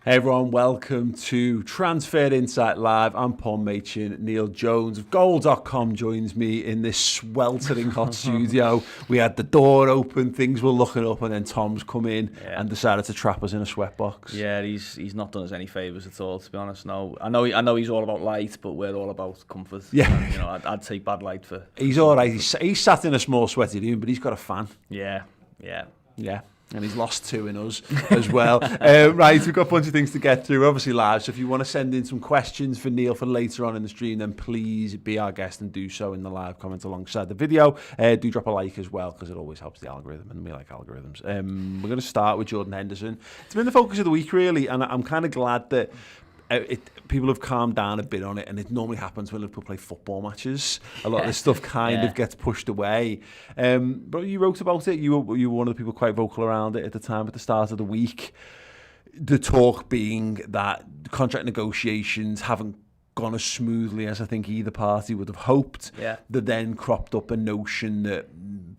Hey everyone, welcome to Transfer Insight Live. I'm Paul Machin. Neil Jones of Goal.com joins me in this sweltering hot studio. We had the door open, things were looking up, and then Tom's come in and decided to trap us in a sweatbox. Yeah, he's not done us any favours at all, to be honest. No, I know he's all about light, but we're all about comfort. Yeah, and, I'd take bad light for. He's all right. He's sat in a small sweaty room, but he's got a fan. Yeah. And he's lost two in us as well. Right, we've got a bunch of things to get through, obviously live. So if you want to send in some questions for Neil for later on in the stream, then please be our guest and do so in the live comments alongside the video. Do drop a like as well, because it always helps the algorithm, and we like algorithms. We're going to start with Jordan Henderson. It's been the focus of the week, really, and I'm kind of glad that people have calmed down a bit on it, and it normally happens when Liverpool play football matches. A lot of this stuff kind of gets pushed away. But you wrote about it. You were one of the people quite vocal around it at the time, at the start of the week. The talk being that contract negotiations haven't gone as smoothly as I think either party would have hoped. Yeah. There then cropped up a notion that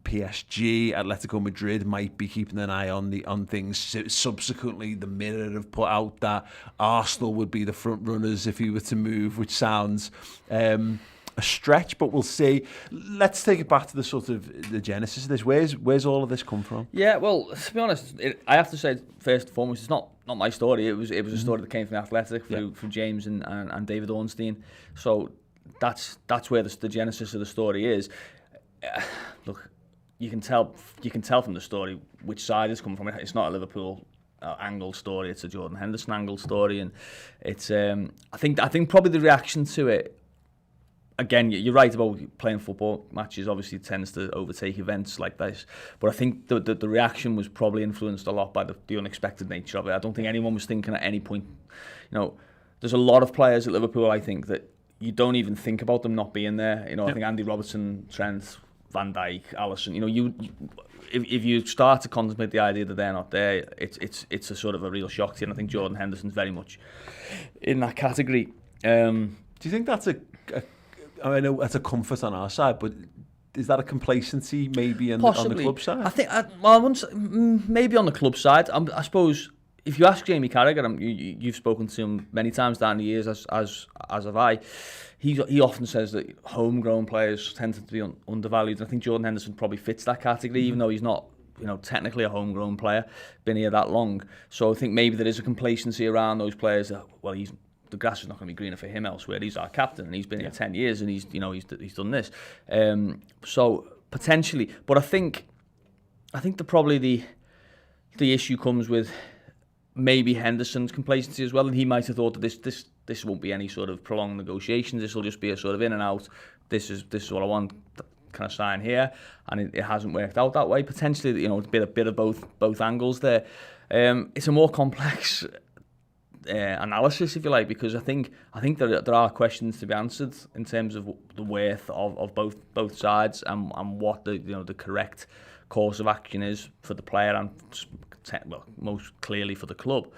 PSG, Atletico Madrid might be keeping an eye on things. Subsequently, the Mirror have put out that Arsenal would be the front runners if he were to move, which sounds a stretch, but we'll see. Let's take it back to the sort of the genesis of this. Where's all of this come from? Yeah, well, to be honest, I have to say first and foremost, it's not my story. It was a story that came from Athletic through James and David Ornstein. So that's where the genesis of the story is. Look, you can tell from the story which side it's come from. It's not a Liverpool angle story. It's a Jordan Henderson angle story, and it's I think probably the reaction to it. Again, you're right about playing football matches. Obviously, tends to overtake events like this. But I think the reaction was probably influenced a lot by the unexpected nature of it. I don't think anyone was thinking at any point. There's a lot of players at Liverpool, I think, that you don't even think about them not being there. I think Andy Robertson, Trent, Van Dijk, Alisson. If you start to contemplate the idea that they're not there, it's a sort of a real shock to you. And I think Jordan Henderson's very much in that category. Do you think that's I know that's a comfort on our side, but is that a complacency maybe on the club side? I think, maybe on the club side. I suppose if you ask Jamie Carragher, you've spoken to him many times down the years, as have I. He often says that homegrown players tend to be undervalued. I think Jordan Henderson probably fits that category, even though he's not, technically a homegrown player, been here that long. So I think maybe there is a complacency around those players that, well, the grass is not going to be greener for him elsewhere. He's our captain, and he's been here 10 years, and he's done this. So potentially, but I think probably the issue comes with maybe Henderson's complacency as well, and he might have thought that this won't be any sort of prolonged negotiations. This will just be a sort of in and out. This is what I want. Can I sign here? And it hasn't worked out that way. Potentially, a bit of both angles there. It's a more complex analysis, if you like, because I think there are questions to be answered in terms of the worth of both sides and what the correct course of action is for the player and most clearly for the club.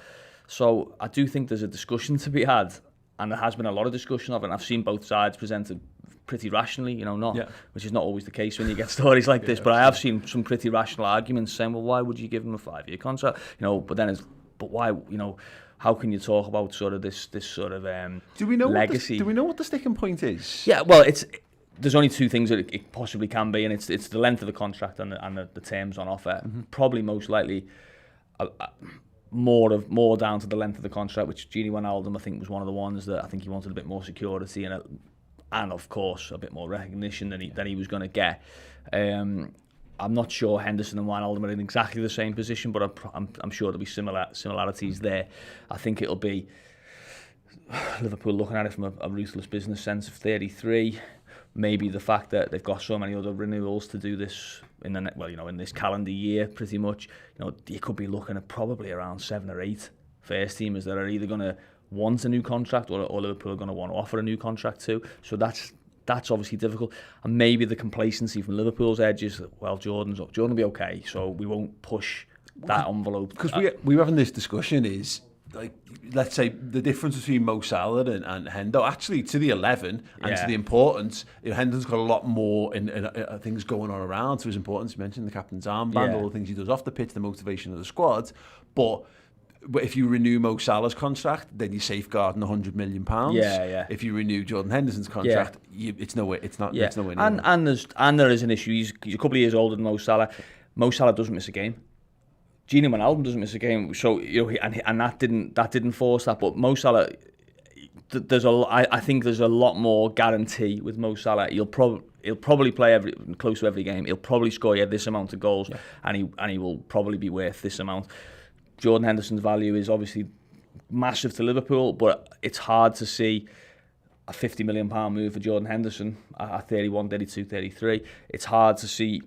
So I do think there's a discussion to be had, and there has been a lot of discussion of it, and I've seen both sides presented pretty rationally, which is not always the case when you get stories like this, but I have seen some pretty rational arguments saying, well, why would you give him a 5-year contract? But why, how can you talk about sort of this sort of legacy? Do we know what the sticking point is? Yeah, well, there's only two things that it possibly can be, and it's the length of the contract and the terms on offer. Mm-hmm. Probably most likely more down to the length of the contract, which Gini Wijnaldum I think was one of the ones that I think he wanted a bit more security and of course a bit more recognition than he was going to get. I'm not sure Henderson and Wijnaldum are in exactly the same position, but I'm sure there'll be similarities there. I think it'll be Liverpool looking at it from a ruthless business sense of 33. Maybe the fact that they've got so many other renewals to do this in this calendar year, pretty much. You could be looking at probably around 7 or 8 first teamers that are either going to want a new contract or Liverpool are going to want to offer a new contract too. So that's obviously difficult, and maybe the complacency from Liverpool's edge is that, well, Jordan will be okay, so we won't push that envelope. Because we were having this discussion is, like, let's say the difference between Mo Salah and Hendo, actually to the 11 and to the importance, Hendo's got a lot more in things going on around to his importance. You mentioned the captain's armband, all the things he does off the pitch, the motivation of the squad, but But if you renew Mo Salah's contract, then you're safeguarding £100 million. Yeah. If you renew Jordan Henderson's contract, it's nowhere. It's not. Yeah. It's nowhere near. And there is an issue. He's a couple of years older than Mo Salah. Mo Salah doesn't miss a game. Gini Wijnaldum doesn't miss a game. So and that didn't force that. But Mo Salah, I think there's a lot more guarantee with Mo Salah. He'll probably play close to every game. He'll probably score this amount of goals, and he will probably be worth this amount. Jordan Henderson's value is obviously massive to Liverpool, but it's hard to see a £50 million move for Jordan Henderson at 31, 32, 33. It's hard to see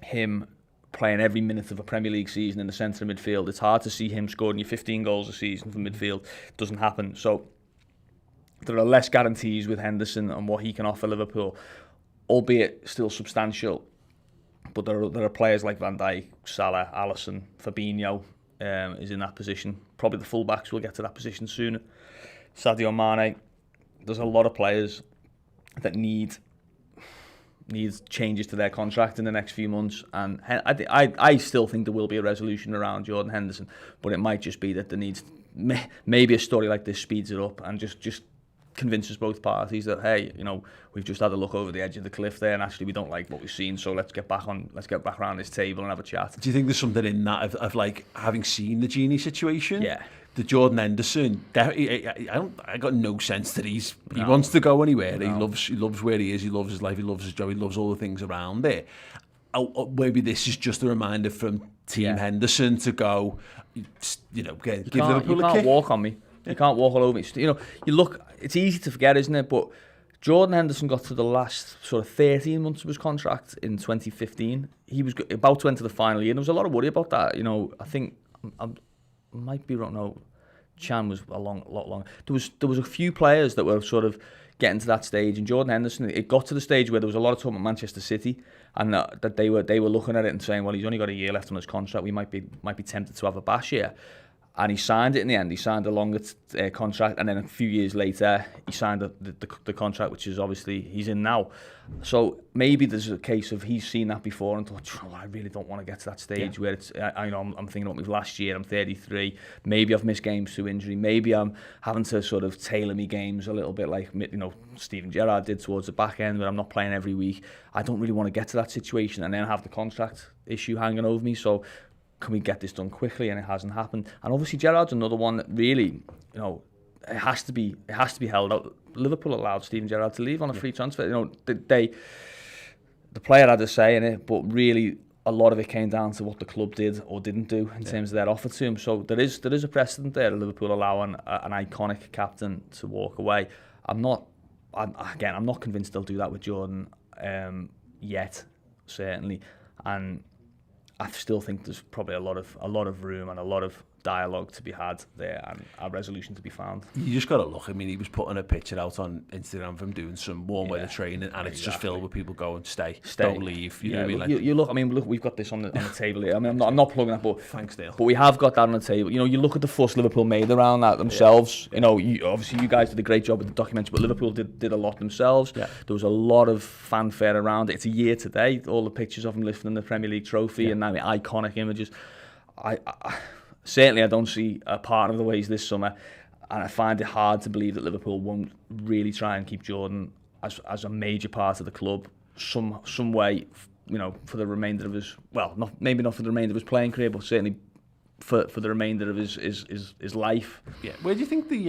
him playing every minute of a Premier League season in the centre of midfield. It's hard to see him scoring you 15 goals a season from midfield. It doesn't happen. So there are less guarantees with Henderson and what he can offer Liverpool, albeit still substantial. But there are players like Van Dijk, Salah, Alisson, Fabinho, is in that position. Probably the fullbacks will get to that position sooner. Sadio Mane. There's a lot of players that need changes to their contract in the next few months, and I still think there will be a resolution around Jordan Henderson, but it might just be that there needs maybe a story like this speeds it up and just convinces both parties that, hey, we've just had a look over the edge of the cliff there, and actually we don't like what we've seen, so let's get back around this table and have a chat. Do you think there's something in that of like having seen the Gini situation? Yeah. The Jordan Henderson, I got no sense that he wants to go anywhere. No. He loves where he is. He loves his life. He loves his job. He loves all the things around there. Maybe this is just a reminder from Team Henderson to go, give Liverpool a kick. You can't walk on me. You can't walk all over me. You look. It's easy to forget, isn't it? But Jordan Henderson got to the last sort of 13 months of his contract in 2015. He was about to enter the final year, and there was a lot of worry about that. I think I might be wrong. No, Chan was a lot longer. There was a few players that were sort of getting to that stage, and Jordan Henderson, it got to the stage where there was a lot of talk about Manchester City, and that they were looking at it and saying, well, he's only got a year left on his contract. We might be tempted to have a bash here. And he signed it in the end. He signed a longer contract, and then a few years later, he signed the contract, which is obviously he's in now. So maybe there's a case of he's seen that before and thought, I really don't want to get to that stage where it's. I'm thinking about me last year. I'm 33. Maybe I've missed games through injury. Maybe I'm having to sort of tailor me games a little bit, like Steven Gerrard did towards the back end, where I'm not playing every week. I don't really want to get to that situation and then have the contract issue hanging over me. So can we get this done quickly? And it hasn't happened. And obviously Gerrard's another one that really, it has to be held out. Liverpool allowed Steven Gerrard to leave on a free transfer. The player had a say in it, but really a lot of it came down to what the club did or didn't do in terms of their offer to him. So there is a precedent there of Liverpool allowing an iconic captain to walk away. I'm not convinced they'll do that with Jordan yet, certainly. And I still think there's probably a lot of room and a lot of dialogue to be had there and a resolution to be found. You just got to look. I mean, he was putting a picture out on Instagram from doing some warm weather training, and it's just filled with people going, stay, don't leave. You know what I mean? You look. I mean, look, we've got this on the table here. I mean, I'm not plugging that, but thanks, Neil. But we have got that on the table. You look at the fuss Liverpool made around that themselves. Obviously you guys did a great job with the documentary, but Liverpool did a lot themselves. Yeah. There was a lot of fanfare around it. It's a year today. All the pictures of them lifting the Premier League trophy and now the iconic images. Certainly, I don't see a part of the ways this summer, and I find it hard to believe that Liverpool won't really try and keep Jordan as a major part of the club some way, for the remainder of his, maybe not for the remainder of his playing career, but certainly for the remainder of his life. Yeah. Where do you think the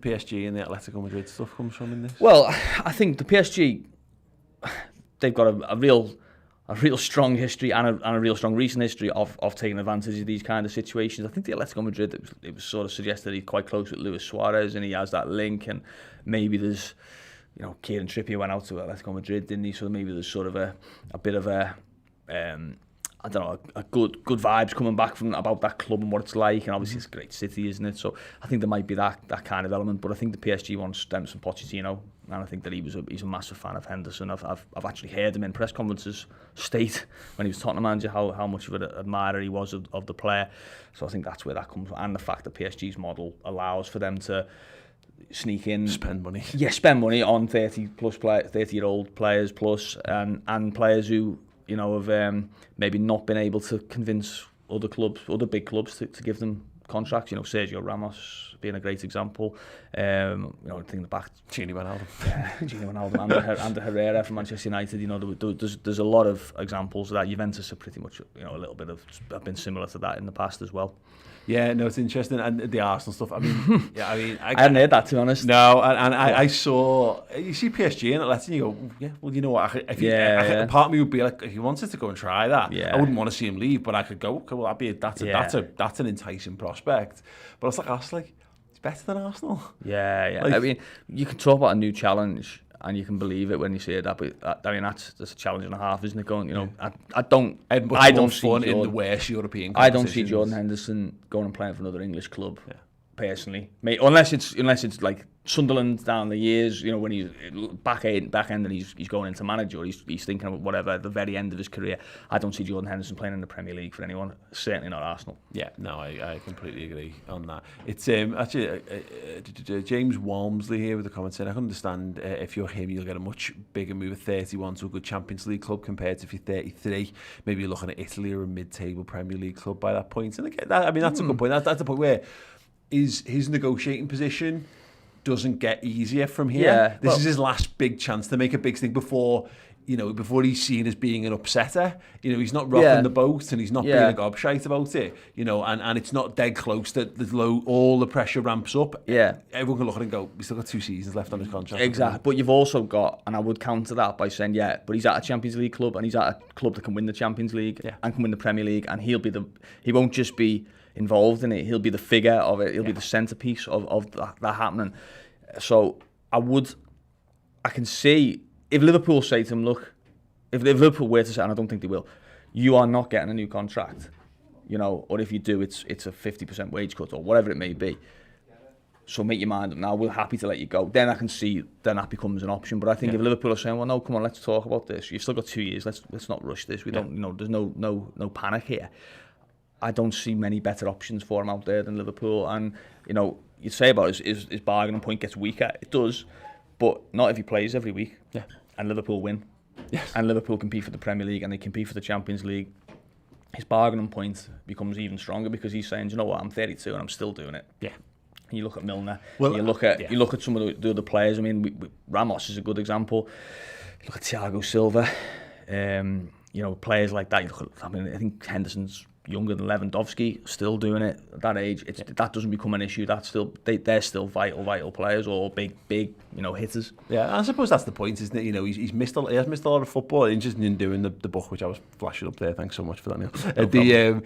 PSG and the Atletico Madrid stuff comes from in this? Well, I think the PSG, they've got a real strong history and a real strong recent history of taking advantage of these kind of situations. I think the Atletico Madrid, it was sort of suggested he's quite close with Luis Suarez and he has that link, and maybe there's, Kieran Trippier went out to Atletico Madrid, didn't he? So maybe there's sort of a bit of a good vibes coming back from about that club and what it's like, and obviously it's a great city, isn't it? So I think there might be that kind of element, but I think the PSG wants Emerson Pochettino, and I think that he's a massive fan of Henderson. I've actually heard him in press conferences state when he was Tottenham manager how much of an admirer he was of the player. So I think that's where that comes from, and the fact that PSG's model allows for them to sneak in, spend money on 30-year-old players plus, and players who have maybe not been able to convince other big clubs to give them contracts. You know, Sergio Ramos being a great example. You know, I think the back. Gini Wijnaldum. Yeah, Gini Wijnaldum and Herrera from Manchester United. You know, there's a lot of examples of that. Juventus are pretty much, you know, a little bit of have been similar to that in the past as well. Yeah, no, it's interesting, and the Arsenal stuff. I mean, I hadn't heard that, to be honest. No, and I saw, you see PSG and Atletico, and you go, yeah, well, you know what? Part of me would be like, if he wanted to go and try that, I wouldn't want to see him leave, but I could go. Okay, well, that's an enticing prospect. But it's like, it's better than Arsenal. Yeah. Like, I mean, you can talk about a new challenge, and you can believe it when you see that. But I mean, that's a challenge and a half, isn't it? Going, you know, I don't see fun in the worst European competitions. I don't see Jordan Henderson going and playing for another English club. Yeah. Personally, unless it's like Sunderland down the years, you know, when he's back end and he's going into manager, or he's thinking of whatever at the very end of his career. I don't see Jordan Henderson playing in the Premier League for anyone. Certainly not Arsenal. Yeah, no, I completely agree on that. It's actually James Walmsley here with the comment saying, I can understand if you're him, you'll get a much bigger move at 31 to a good Champions League club compared to if you're 33. Maybe you're looking at Italy or a mid-table Premier League club by that point. And again, that's a good point. That's the point where his negotiating position doesn't get easier from here. Yeah, this is his last big chance to make a big thing before he's seen as being an upsetter. You know, he's not rocking the boat and he's not being a gobshite about it. You know, and it's not dead close that all the pressure ramps up. Yeah. Everyone can look at it and go, we've still got 2 seasons left on his contract. Exactly. But you've also got, and I would counter that by saying, but he's at a Champions League club, and he's at a club that can win the Champions League and can win the Premier League, and he won't just be involved in it, he'll be the figure of it, he'll be the centrepiece of that happening. So I can see, if Liverpool say to him, look, if Liverpool were to say, and I don't think they will, you are not getting a new contract, you know, or if you do, it's a 50% wage cut or whatever it may be. So make your mind up now, we're happy to let you go. Then I can see, then that becomes an option. But I think if Liverpool are saying, well, no, come on, let's talk about this. You've still got 2 years, let's not rush this. We don't, you know, there's no panic here. I don't see many better options for him out there than Liverpool. And, you know, you'd say about his bargaining point gets weaker. It does, but not if he plays every week. Yeah. And Liverpool win. Yes. And Liverpool compete for the Premier League and they compete for the Champions League. His bargaining point becomes even stronger because he's saying, you know what, I'm 32 and I'm still doing it. Yeah. And you look at Milner. Well, you look at some of the other players. I mean, Ramos is a good example. You look at Thiago Silva. You know, players like that. I think Henderson's younger than Lewandowski, still doing it at that age. That doesn't become an issue. That's still they're still vital players or big you know, hitters. Yeah, I suppose that's the point, isn't it? You know, he has missed a lot of football. Interested in doing the book, which I was flashing up there. Thanks so much for that, Neil.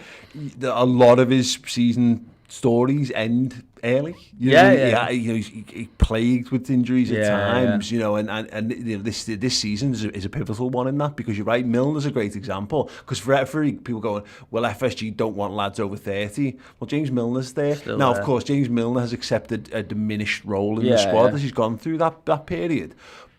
A lot of his season stories end early. You know, he's plagued with injuries at times. You know, and you know, this season is a pivotal one in that, because you're right. Milner's a great example, because for people going, well, FSG don't want lads over 30. Well, James Milner's there Still now. there. Of course, James Milner has accepted a diminished role in the squad as he's gone through that period,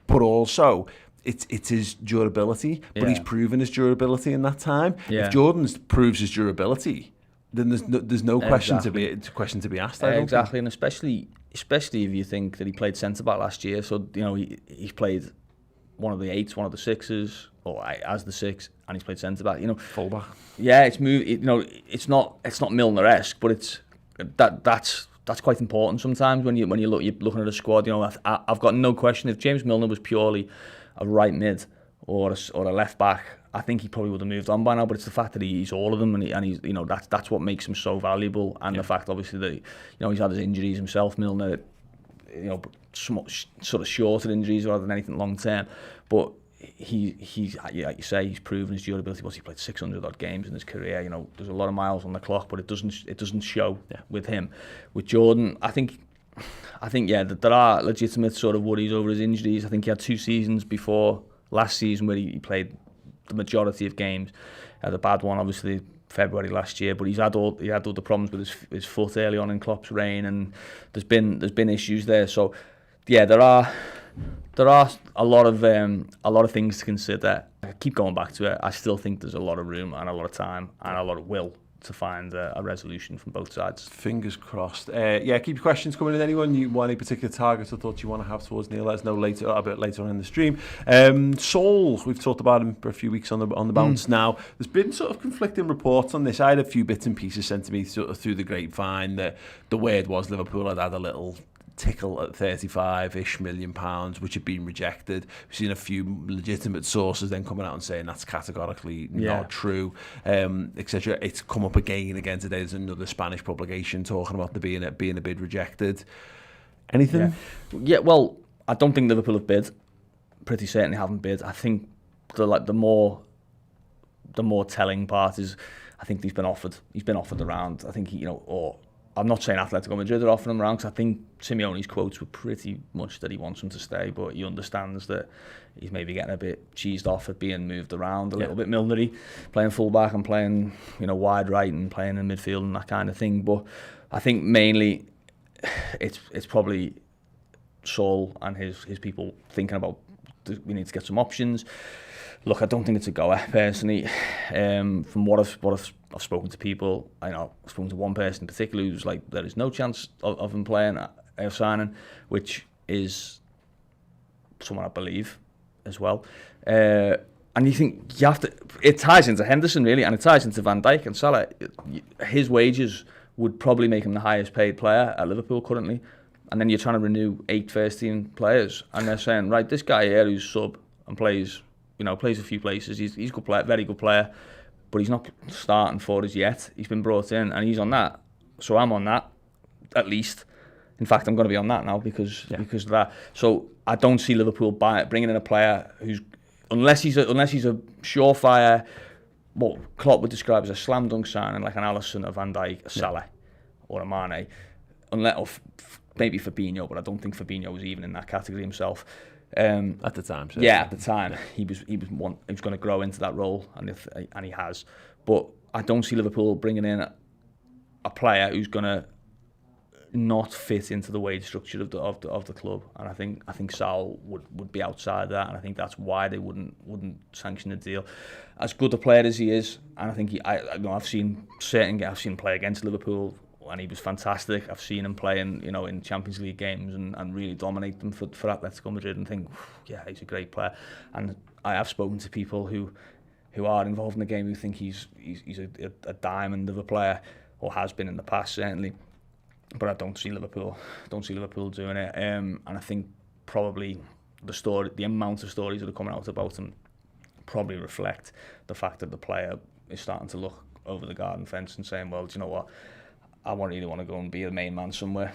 but also it's his durability. But he's proven his durability in that time. If Jordan proves his durability, then there's no question to be asked. Exactly, and especially if you think that he played centre back last year. So you know he's played one of the 8s, one of the 6s, or as the 6, and he's played centre back. You know, fullback. Yeah, it's not Milner-esque, but that's quite important sometimes when you're looking at a squad. You know, I've got no question, if James Milner was purely a right mid or a left back, I think he probably would have moved on by now. But it's the fact that he's all of them, and he's, you know, that's what makes him so valuable. And the fact, obviously, that, you know, he's had his injuries himself, Milner, you know, sort of shorter injuries rather than anything long term. But he's like you say, he's proven his durability. He played 600 odd games in his career. You know, there's a lot of miles on the clock, but it doesn't show with him. With Jordan, I think that there are legitimate sort of worries over his injuries. I think he had 2 seasons before last season where he played the majority of games. Had a bad one, obviously, February last year, but he had all the problems with his foot early on in Klopp's reign, and there's been issues there. So yeah, there are a lot of things to consider. I keep going back to it. I still think there's a lot of room and a lot of time and a lot of will find a resolution from both sides. Fingers crossed. Yeah, keep your questions coming in. Anyone you want, any particular targets or thoughts you want to have towards Neil, let us know a bit later on in the stream. Saul, we've talked about him for a few weeks on the bounce now. There's been sort of conflicting reports on this. I had a few bits and pieces sent to me sort of through the grapevine that the word was Liverpool had a little tickle at £35-ish million, which had been rejected. We've seen a few legitimate sources then coming out and saying that's categorically not true, etc. It's come up again today. There's another Spanish publication talking about there being a bid rejected. Anything? Yeah, well, I don't think Liverpool have bid. Pretty certainly haven't bid. I think the more telling part is I think he's been offered around. I think I'm not saying Atletico Madrid are offering him around, because I think Simeone's quotes were pretty much that he wants him to stay, but he understands that he's maybe getting a bit cheesed off at being moved around a little bit. Milnery, playing full-back and playing wide right and playing in midfield and that kind of thing. But I think mainly it's probably Saul and his people thinking about we need to get some options. Look, I don't think it's a goer, personally. From what I've spoken to people, I've spoken to one person in particular who's like, there is no chance of him playing, of signing, which is someone I believe as well. And you think you have to, it ties into Henderson really, and it ties into Van Dijk and Salah. His wages would probably make him the highest paid player at Liverpool currently. And then you're trying to renew 8 first-team players, and they're saying, right, this guy here who's sub and plays a few places. He's a good player, very good player, but he's not starting for us yet. He's been brought in, and he's on that. So I'm on that, at least. In fact, I'm going to be on that now because of that. So I don't see Liverpool bringing in a player who's, unless he's a surefire, what Klopp would describe as a slam dunk signing, like an Alisson, a Van Dijk, a Salah, or a Mane, maybe Fabinho, but I don't think Fabinho was even in that category himself. At the time, at the time, he was going to grow into that role, and he has. But I don't see Liverpool bringing in a player who's going to not fit into the wage structure of the club, and I think Saul would be outside that, and I think that's why they wouldn't sanction the deal. As good a player as he is, and I think I've seen him play against Liverpool, and he was fantastic. I've seen him playing, in Champions League games and really dominate them for Atletico Madrid, and think, yeah, he's a great player. And I have spoken to people who are involved in the game who think he's a diamond of a player, or has been in the past certainly. But I don't see Liverpool doing it. And I think probably the amount of stories that are coming out about him probably reflect the fact that the player is starting to look over the garden fence and saying, well, do you know what? I really want to go and be the main man somewhere.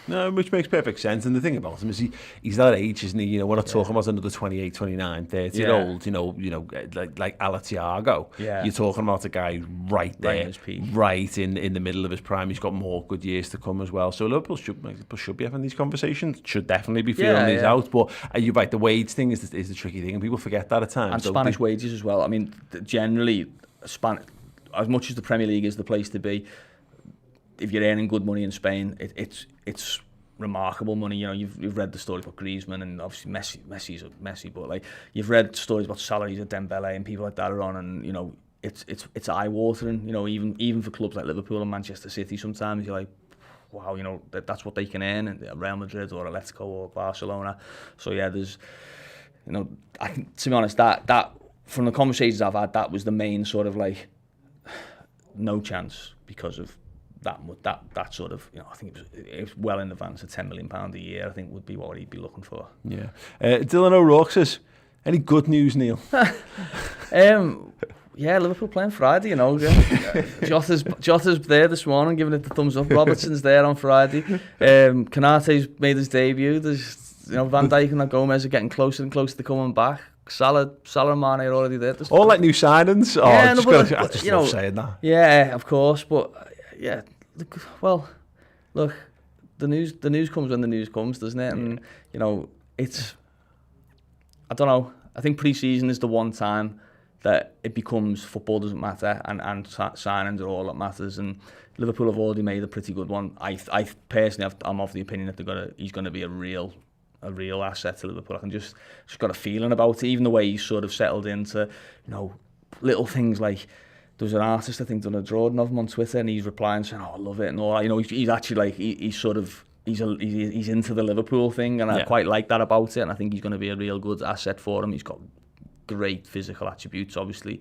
No, which makes perfect sense. And the thing about him is he's that age, isn't he? We're not talking about another 28, 29, 30-year-old, like Thiago. Yeah. You're talking about a guy right there, in his peak. right in the middle of his prime. He's got more good years to come as well. So Liverpool should be having these conversations, should definitely be feeling these out. But you're right, the wage thing is the tricky thing, and people forget that at times. And Spanish wages as well. I mean, generally, as much as the Premier League is the place to be, if you're earning good money in Spain, it's remarkable money. You've read the stories about Griezmann, and obviously Messi, but like you've read stories about salaries at Dembele and people like that are on, and it's eye watering. Even for clubs like Liverpool and Manchester City, sometimes you're like, wow, that's what they can earn at Real Madrid or Atletico or Barcelona. So yeah, there's, I think, to be honest, that from the conversations I've had, that was the main sort of like no chance because of that sort of, I think it was well in advance of £10 million a year, I think would be what he'd be looking for. Yeah. Dylan O'Rourke says, any good news, Neil? Yeah, Liverpool playing Friday, Jota's there this morning giving it the thumbs up. Robertson's there on Friday. Konate's made his debut. There's, Van Dijk and Gomez are getting closer and closer to coming back. Salah and Mane are already there. All like new signings? I just love saying that. Yeah, of course, but yeah, look, the news comes when the news comes, doesn't it? And it's, I don't know. I think pre-season is the one time that it becomes football doesn't matter and signings are all that matters. And Liverpool have already made a pretty good one. I personally, I'm of the opinion that he's going to be a real asset to Liverpool. I can just got a feeling about it. Even the way he's sort of settled into, little things like was an artist, I think, done a drawing of him on Twitter, and he's replying saying, "Oh, I love it," and all that. You know, he's actually like he's sort of he's into the Liverpool thing, and I quite like that about it. And I think he's going to be a real good asset for him. He's got great physical attributes, obviously.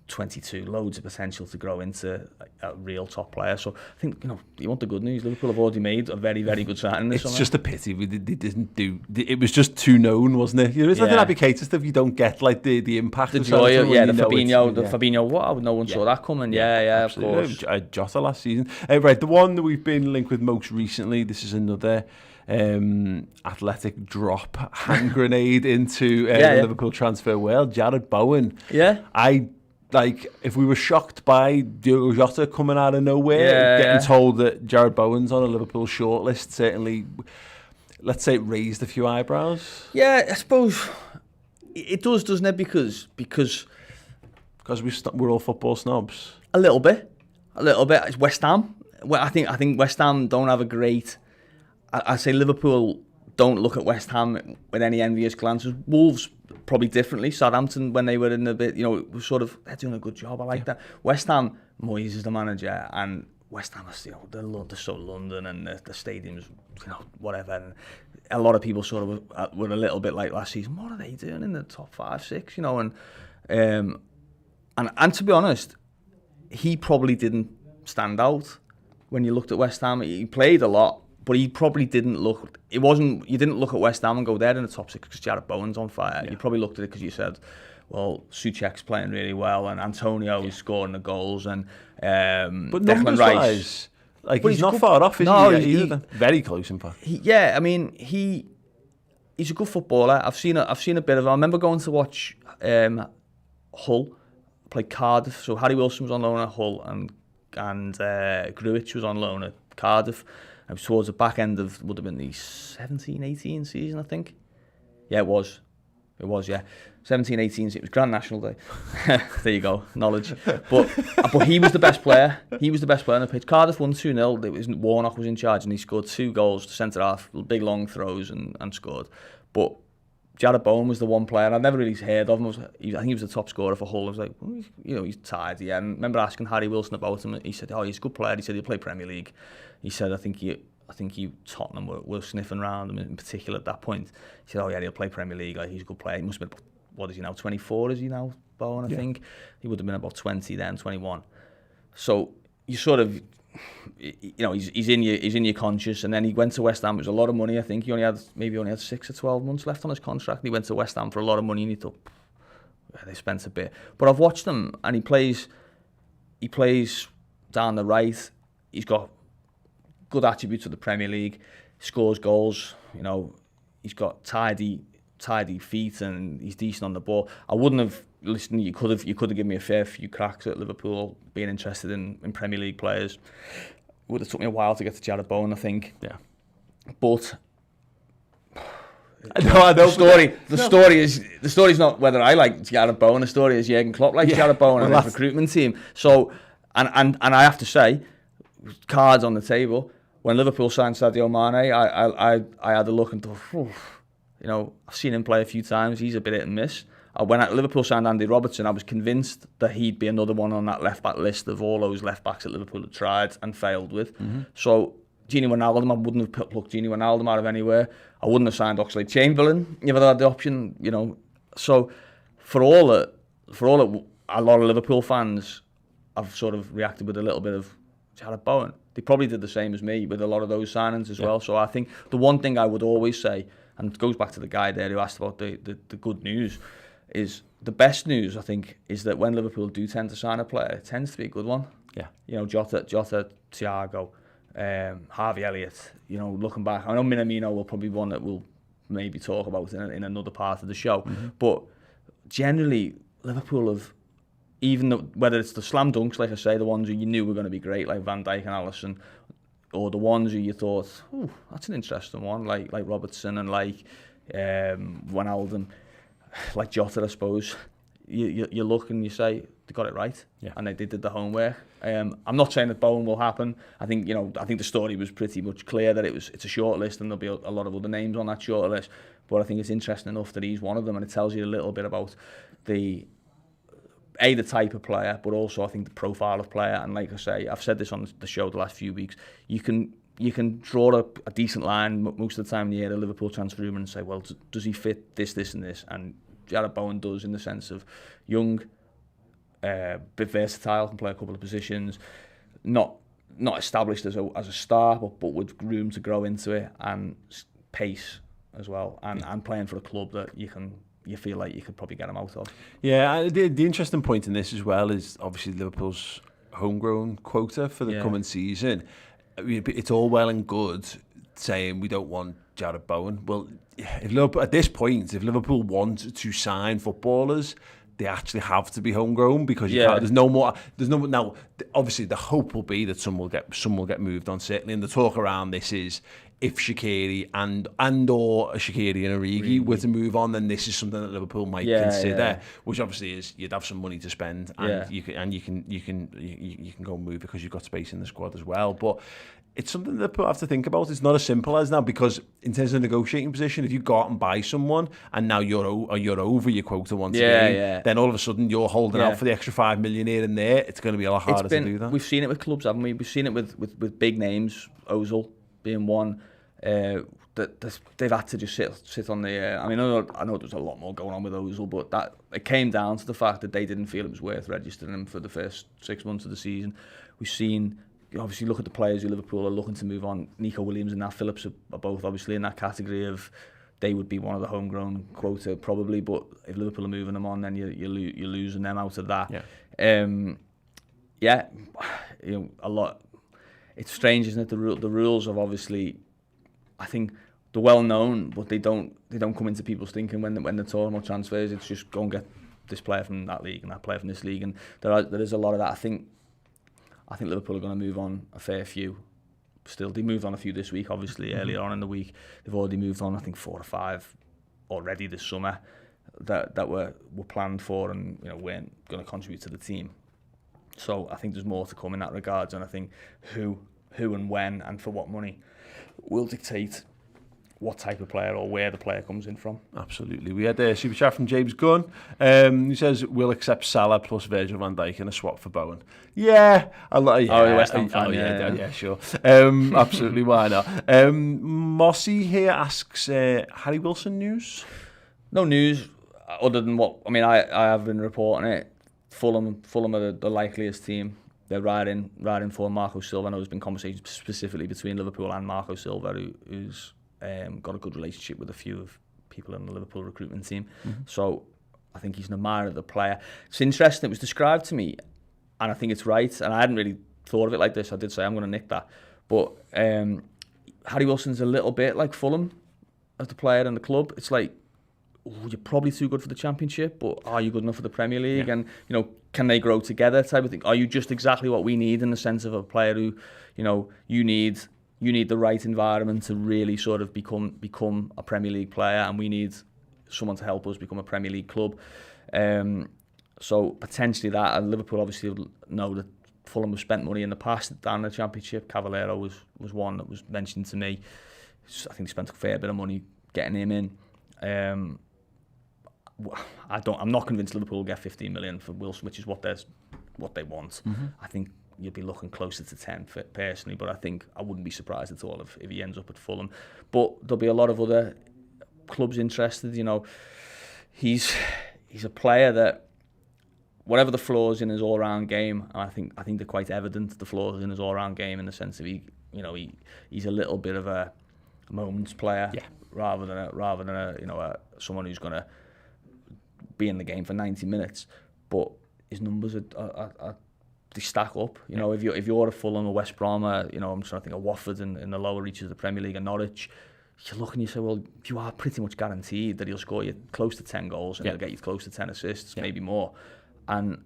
22, loads of potential to grow into a real top player. So I think, you know, you want the good news. Liverpool have already made a very, very good signing this summer. It's just a pity they didn't do. It was just too known, wasn't it? There's nothing I'd be catered if you don't get like the impact. The joy, the Fabinho. Wow, no one saw that coming. Yeah, of course. Jota last season. Right, the one that we've been linked with most recently. This is another athletic drop hand grenade into the Liverpool transfer world. Jarrod Bowen. Yeah, Like, if we were shocked by Diogo Jota coming out of nowhere, getting told that Jarrod Bowen's on a Liverpool shortlist, certainly, let's say, it raised a few eyebrows. Yeah, I suppose it does, doesn't it? Because we're all football snobs. A little bit. It's West Ham. Well, I think West Ham don't have a great. I say Liverpool don't look at West Ham with any envious glances. Wolves probably differently. Southampton, when they were in a bit, you know, it was sort of, they're doing a good job. I like that. West Ham, Moyes is the manager, and West Ham is, you know, they're so London, and the stadium's, you know, whatever. And a lot of people sort of were a little bit like last season. What are they doing in the top 5, 6? You know, and to be honest, he probably didn't stand out when you looked at West Ham. He played a lot, but he probably didn't look. You didn't look at West Ham and go, they're in the top 6 because Jarrod Bowen's on fire. Yeah. You probably looked at it because you said, well, Souček's playing really well, and Antonio is scoring the goals, and but Declan Rice. Like, he's not far off, is he? Very close, in fact. He's a good footballer. I've seen a bit of him. I remember going to watch Hull play Cardiff. So Harry Wilson was on loan at Hull, and Gruitch was on loan at Cardiff. It was towards the back end of, would have been the 17-18 season, I think. Yeah, it was, yeah. 17-18, it was Grand National Day. There you go, knowledge. But he was the best player. He was the best player on the pitch. Cardiff won 2-0. Warnock was in charge, and he scored 2 goals to centre half, big long throws, and scored. But Jarrod Bowen was the one player I'd never really heard of him. I think he was the top scorer for Hull. I was like, well, you know, he's tired. Yeah, and I remember asking Harry Wilson about him. He said, "Oh, he's a good player." He said he'll play Premier League. He said, I think Tottenham were sniffing around him in particular at that point. He said, "Oh yeah, he'll play Premier League. Like, he's a good player." He must have been, what is he now? 24 is he now, Bowen? I think he would have been about 20 then, 21. So you sort of, you know, he's in your conscious. And then he went to West Ham. It was a lot of money. I think he only had 6 or 12 months left on his contract. And he went to West Ham for a lot of money, and he thought, they spent a bit. But I've watched him, and he plays down the right. He's got good attributes of the Premier League. Scores goals. You know, he's got tidy feet, and he's decent on the ball. I wouldn't have listened. You could have given me a fair few cracks at Liverpool being interested in Premier League players. It would have took me a while to get to Jarrod Bowen, I think. Yeah. But I know. The story's not whether I like Jarrod Bowen. The story is Jurgen Klopp likes Jarrod Bowen and his recruitment team. So, and I have to say, cards on the table. When Liverpool signed Sadio Mane, I had a look and thought, you know, I've seen him play a few times. He's a bit hit and miss. When Liverpool signed Andy Robertson, I was convinced that he'd be another one on that left-back list of all those left-backs that Liverpool had tried and failed with. Mm-hmm. So, Gini Wijnaldum, I wouldn't have plucked Gini Wijnaldum out of anywhere. I wouldn't have signed Oxlade-Chamberlain if I had the option, you know. So, for all that, a lot of Liverpool fans have sort of reacted with a little bit of Jarrod Bowen. They probably did the same as me with a lot of those signings as well. So I think the one thing I would always say, and it goes back to the guy there who asked about the good news, is the best news, I think, is that when Liverpool do tend to sign a player, it tends to be a good one. Yeah. You know, Jota, Thiago, Harvey Elliott, you know, looking back, I know Minamino will probably be one that we'll maybe talk about in another part of the show. Mm-hmm. But generally, Liverpool have, whether it's the slam dunks, like I say, the ones who you knew were going to be great, like Van Dijk and Alisson, or the ones who you thought, oh, that's an interesting one, like Robertson and like Wijnaldum, like Jota, I suppose. You look and you say, they got it right, and they did the homework. I'm not saying that Bowen will happen. I think the story was pretty much clear that it's a short list, and there'll be a lot of other names on that short list. But I think it's interesting enough that he's one of them, and it tells you a little bit about the the type of player, but also I think the profile of player. And like I say, I've said this on the show the last few weeks, you can draw up a decent line most of the time in the year, a Liverpool transfer rumour, and say, well, does he fit this, and this? And Jarrod Bowen does, in the sense of young, bit versatile, can play a couple of positions, not established as a star, but with room to grow into it, and pace as well, and playing for a club that you feel like you could probably get him out of. Yeah, the interesting point in this as well is obviously Liverpool's homegrown quota for the coming season. I mean, it's all well and good saying we don't want Jarrod Bowen. Well, if Liverpool, at this point, if Liverpool want to sign footballers, they actually have to be homegrown, because you can't, there's no more. Now. Obviously, the hope will be that some will get moved on, certainly. And the talk around this is, if Shaqiri and or Shaqiri and Origi were to move on, then this is something that Liverpool might consider. Which obviously is, you'd have some money to spend, and you can go and move because you've got space in the squad as well. But it's something that Liverpool have to think about. It's not as simple as now, because in terms of negotiating position, if you go out and buy someone and now you're over your quota once again, then all of a sudden you're holding out for the extra $5 million here and there. It's going to be a lot harder to do that. We've seen it with clubs, haven't we? We've seen it with big names, Ozil being one. That they've had to just sit on the. I mean, I know there's a lot more going on with Ozil, but that it came down to the fact that they didn't feel it was worth registering him for the first 6 months of the season. We've seen, obviously, look at the players who Liverpool are looking to move on. Nico Williams and Nat Phillips are both obviously in that category of, they would be one of the homegrown quota probably, but if Liverpool are moving them on, then you're losing them out of that. A lot. It's strange, isn't it? The rules of, obviously, I think they're well known, but they don't come into people's thinking when they're talking about transfers. It's just go and get this player from that league and that player from this league, and there is a lot of that. I think Liverpool are going to move on a fair few. Still, they moved on a few this week. Obviously, earlier on in the week, they've already moved on. I think 4 or 5 already this summer that were planned for, and weren't going to contribute to the team. So I think there's more to come in that regards, and I think who and when and for what money will dictate what type of player or where the player comes in from. Absolutely. We had a super chat from James Gunn. He says, we'll accept Salah plus Virgil van Dijk in a swap for Bowen. Yeah. West Ham fan. Yeah, sure. Absolutely, why not? Mossy here asks, Harry Wilson news? No news, other than what, I mean, I have been reporting it. Fulham are the likeliest team. They're riding for Marco Silva. I know there's been conversations specifically between Liverpool and Marco Silva, who's got a good relationship with a few of people in the Liverpool recruitment team. Mm-hmm. So I think he's an admirer of the player. It's interesting. It was described to me, and I think it's right. And I hadn't really thought of it like this. I did say I'm going to nick that. But Harry Wilson's a little bit like Fulham as the player in the club. It's like, you're probably too good for the Championship, but are you good enough for the Premier League? And can they grow together? Type of thing. Are you just exactly what we need, in the sense of a player who, you need the right environment to really sort of become a Premier League player, and we need someone to help us become a Premier League club. So potentially that, and Liverpool obviously know that Fulham have spent money in the past down the Championship. Cavallero was one that was mentioned to me. I think they spent a fair bit of money getting him in. I'm not convinced Liverpool will get 15 million for Wilson, which is what they want. Mm-hmm. I think you'd be looking closer to 10 personally, but I wouldn't be surprised at all if he ends up at Fulham. But there'll be a lot of other clubs interested. He's a player that, whatever the flaws in his all-round game, and I think they're quite evident, the flaws in his all-round game, in the sense of he's a little bit of a moments player, rather than a someone who's going to be in the game for 90 minutes, but his numbers are they stack up. If you're a Fulham or West Brom, I'm trying to think of Watford in the lower reaches of the Premier League, and Norwich, you look and you say, well, you are pretty much guaranteed that he'll score you close to 10 goals and he'll get you close to 10 assists, maybe more, and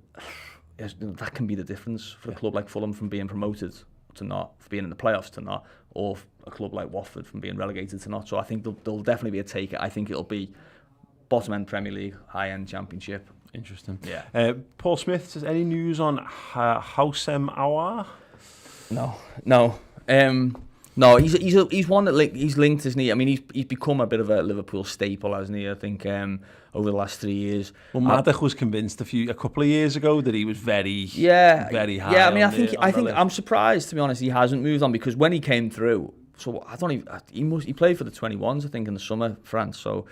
that can be the difference for a club like Fulham from being promoted to not, for being in the playoffs to not, or a club like Watford from being relegated to not. So I think there'll definitely be a take. I think it'll be bottom end Premier League, high end Championship. Interesting. Yeah. Paul Smith says, any news on Houssem Aouar? No. No, he's one that he's linked, isn't he? I mean, he's become a bit of a Liverpool staple, hasn't he? I think over the last 3 years. Well, Maddox was convinced a couple of years ago that he was very high. Yeah, I mean, I think I'm surprised, to be honest, he hasn't moved on, because when he came through, so I don't even, he played for the 21s, I think, in the summer, France. So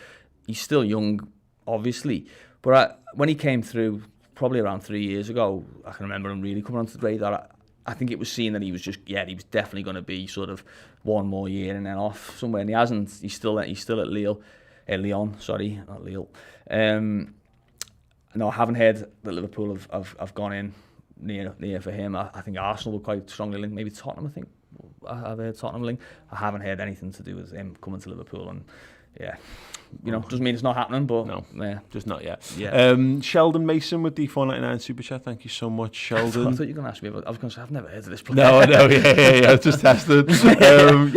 he's still young, obviously. But when he came through, probably around 3 years ago, I can remember him really coming onto the radar. I think it was seen that he was definitely going to be sort of one more year and then off somewhere, and he hasn't. He's still at Lyon, sorry, not Lille. No, I haven't heard that Liverpool have gone in near for him. I think Arsenal were quite strongly linked, maybe Tottenham, I think. I've heard Tottenham linked. I haven't heard anything to do with him coming to Liverpool, and yeah, doesn't mean it's not happening, but no, yeah, just not yet. Yeah. Sheldon Mason with the $4.99 super chat. Thank you so much, Sheldon. I thought you were going to ask me about. I was going to say I've never heard of this player. No, yeah. I've just tested. They're in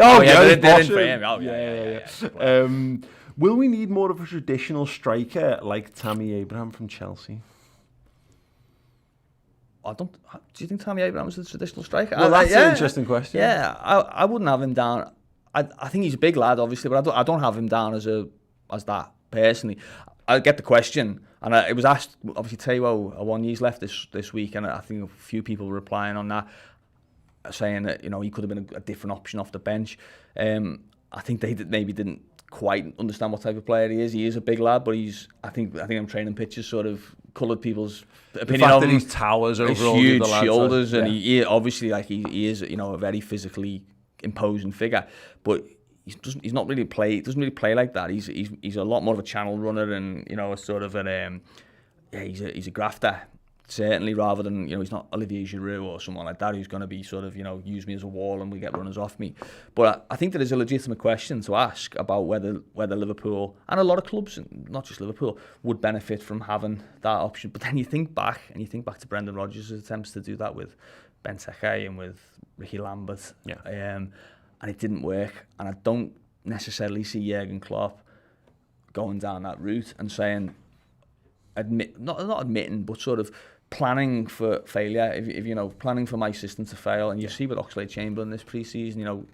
for him. Yeah. Will we need more of a traditional striker like Tammy Abraham from Chelsea? Do you think Tammy Abraham is a traditional striker? Well, that's an interesting question. Yeah, I wouldn't have him down. I think he's a big lad, obviously, but I don't have him down as that personally. I get the question, and it was asked. Obviously, Teo Awoniyi's left this week, and I think a few people were replying on that, saying that he could have been a different option off the bench. I think they maybe didn't quite understand what type of player he is. He is a big lad, but I think them training pictures sort of coloured people's opinion of him. The fact that he towers over all huge the lads, shoulders, and he obviously he is a very physically imposing figure, but he's not really doesn't really play like that. He's a lot more of a channel runner, and a sort of he's a grafter, certainly, rather than he's not Olivier Giroud or someone like that who's going to be sort of use me as a wall and we get runners off me. But I think there is a legitimate question to ask about whether Liverpool and a lot of clubs, not just Liverpool, would benefit from having that option. But then you think back to Brendan Rodgers' attempts to do that with Benteke and with Ricky Lambert, and it didn't work. And I don't necessarily see Jurgen Klopp going down that route and saying, not admitting, but sort of planning for failure. If planning for my system to fail, and you see with Oxlade-Chamberlain this pre-season,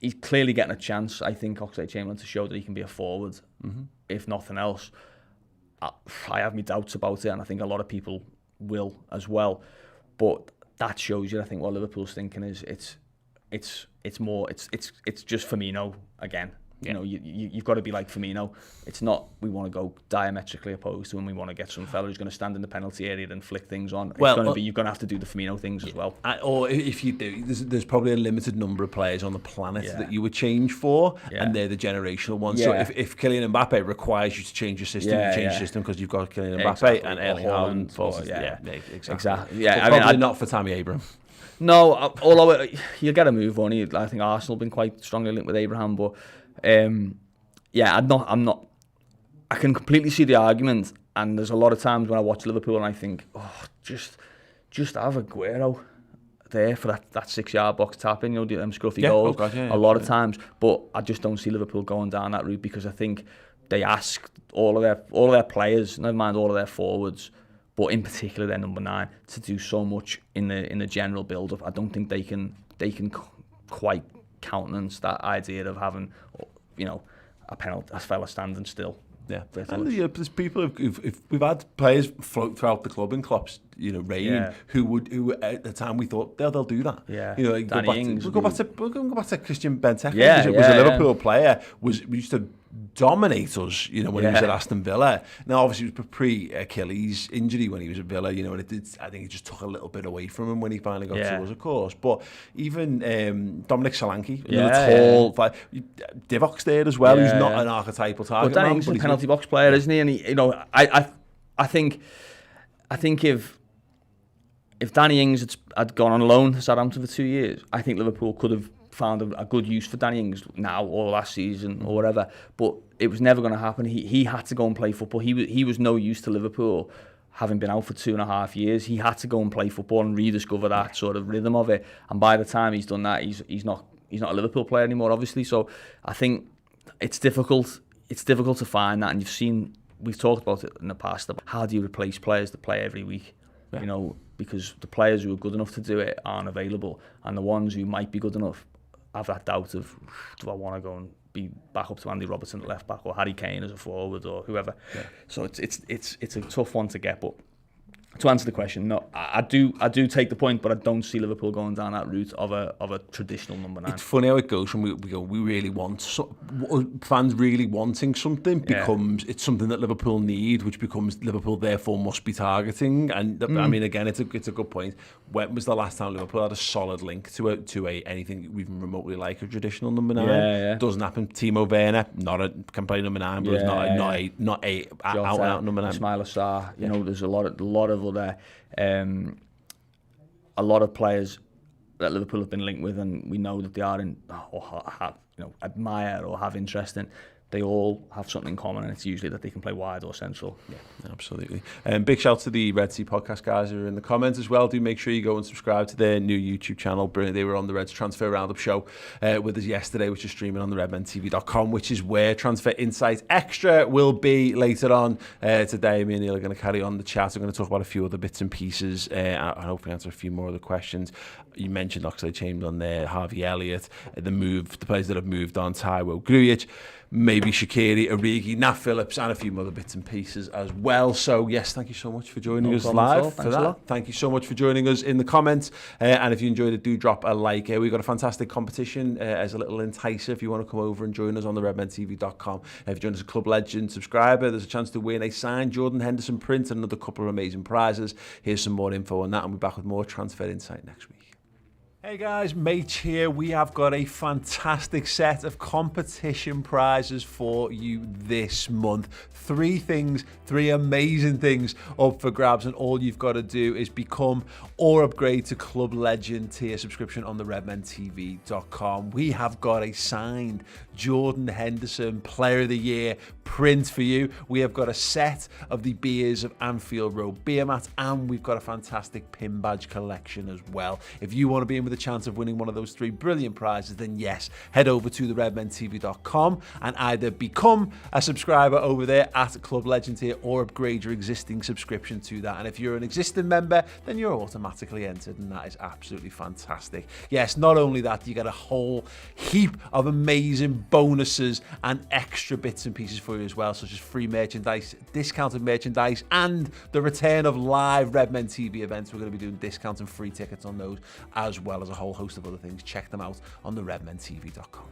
he's clearly getting a chance. I think Oxlade-Chamberlain to show that he can be a forward, if nothing else. I have my doubts about it, and I think a lot of people will as well. But that shows you, I think, what Liverpool's thinking is it's just Firmino again. Yeah. You've got to be like Firmino. It's not we want to go diametrically opposed to him. We want to get some fella who's going to stand in the penalty area and flick things on. You're going to have to do the Firmino things as well. Or if you do, there's probably a limited number of players on the planet that you would change for, and they're the generational ones. Yeah. So if Kylian Mbappe requires you to change your system, you change your system because you've got Kylian Mbappe and Erling Haaland. Exactly. Yeah, probably not for Tammy Abraham. No, although you'll get a move on. I think Arsenal have been quite strongly linked with Abraham, but I'm not. I can completely see the argument, and there's a lot of times when I watch Liverpool and I think, just have Aguero there for that 6-yard box tapping, them scruffy goals. A lot of times, but I just don't see Liverpool going down that route because I think they ask all of their players, never mind all of their forwards, but in particular their number 9, to do so much in the general build-up. I don't think they can quite countenance that idea of having, a penalty, a fella standing still. Yeah, and there's people if we've had players float throughout the club in Klopp's reign who at the time we thought they'll do that. Yeah, we'll go back to Christian Benteke. Was a Liverpool player. We used to dominate us, when he was at Aston Villa. Now, obviously, it was pre-Achilles injury when he was at Villa, and I think it just took a little bit away from him when he finally got to us, of course. But even Dominic Solanke, tall, Divock's there as well, who's not an archetypal target man. He's a penalty box player, isn't he? And I think if Danny Ings had gone on loan to Southampton for 2 years, I think Liverpool could have found a good use for Danny Ings now or last season or whatever, but it was never going to happen. He had to go and play football. He was no use to Liverpool, having been out for 2.5 years. He had to go and play football and rediscover that sort of rhythm of it. And by the time he's done that, he's not a Liverpool player anymore, obviously. So I think it's difficult. It's difficult to find that, and we've talked about it in the past about how do you replace players that play every week. you know, because the players who are good enough to do it aren't available, and the ones who might be good enough have that doubt of, do I want to go and be back up to Andy Robertson at left back, or Harry Kane as a forward, or whoever. Yeah. So it's a tough one to get, but to answer the question, no, I do take the point, but I don't see Liverpool going down that route of a traditional number 9. It's funny how it goes from we really want fans really wanting something becomes it's something that Liverpool need, which becomes Liverpool therefore must be targeting. And I mean, again, it's a good point. When was the last time Liverpool had a solid link to a anything even remotely like a traditional number 9? Yeah. Doesn't happen. Timo Werner, can play number 9, but it's not a out and out number 9. Ismail Assar, you know, there's a lot of other a lot of players that Liverpool have been linked with, and we know that they are in or have, you know, admire or have interest in. They all have something in common, and it's usually that they can play wide or central. Yeah, absolutely. Big shout to the Red Sea podcast guys who are in the comments as well. Do make sure you go and subscribe to their new YouTube channel. Brilliant. They were on the Reds Transfer Roundup show with us yesterday, which is streaming on the redmentv.com, which is where Transfer Insight Extra will be later on today. Me and Neil are going to carry on the chat. We're going to talk about a few other bits and pieces and hopefully answer a few more of the questions. You mentioned Oxlade-Chamberlain there, Harvey Elliott, the players that have moved on, Taiwo Grujic, maybe Shaqiri, Origi, Nat Phillips, and a few other bits and pieces as well. So yes, thank you so much for joining us live for that. Thank you so much for joining us in the comments. And if you enjoyed it, do drop a like. We've got a fantastic competition as a little enticer. If you want to come over and join us on the redmentv.com. If you join us as a Club Legend subscriber, there's a chance to win a signed Jordan Henderson print and another couple of amazing prizes. Here's some more info on that, and we'll be back with more Transfer Insight next week. Hey guys, Mate here. We have got a fantastic set of competition prizes for you this month. 3 amazing things up for grabs, and all you've got to do is become or upgrade to Club Legend tier subscription on the redmentv.com. We have got a signed Jordan Henderson Player of the Year print for you. We have got a set of the beers of Anfield Road beer mat, and we've got a fantastic pin badge collection as well. If you want to be in with a chance of winning one of those 3 brilliant prizes, then yes, head over to the redmentv.com and either become a subscriber over there at Club Legend tier or upgrade your existing subscription to that. And if you're an existing member, then you're automatically entered, and that is absolutely fantastic. Yes, not only that, you get a whole heap of amazing bonuses and extra bits and pieces for you as well, such as free merchandise, discounted merchandise, and the return of live Redmen TV events. We're going to be doing discounts and free tickets on those, as well as a whole host of other things. Check them out on the redmentv.com.